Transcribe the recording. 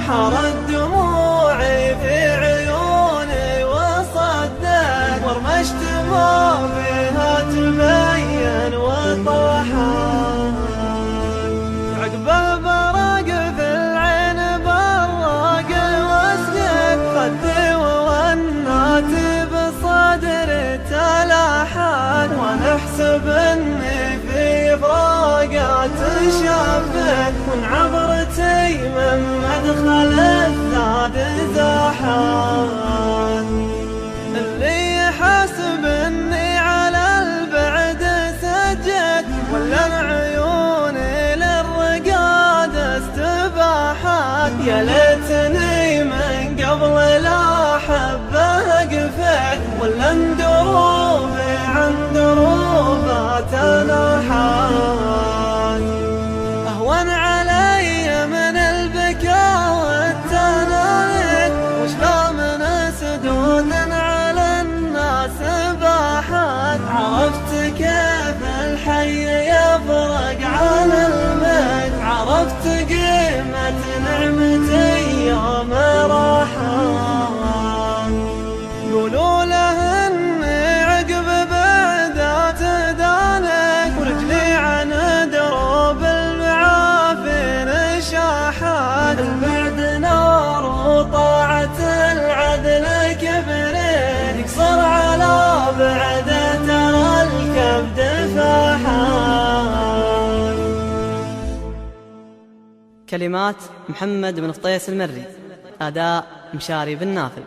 حارت دموعي في عيوني وصدت ورمشت ما فيها تبين وطاحت. عقب البرق في العين برق واسقط خدي وونات بصدري تلاحت. وانا احسب اني في فراقات شافت من عبرتي من مدخل الزاد زاحت. اللي يحسب اني على البعد سجد ولا عيوني للرقاد استباحت. يا ليتني من قبل لا حبه قفت ولا دروبي عن دروبات ناحت. اهون علي من البكاء والتنايت وشلا من سدود على الناس باحت. عرفت كيف الحي يفرق عن الميت، عرفت قيمة نعمتي يوم راحت. قولوا له اني عقب بعدات دانك ورجلي عن دروب المعافي نشاحت. البعد نار وطاعة العدل كبرين يقصر على بعده ترى الكبد فاحت. كلمات محمد بن فطيس المري، أداء مشاري بن نافل.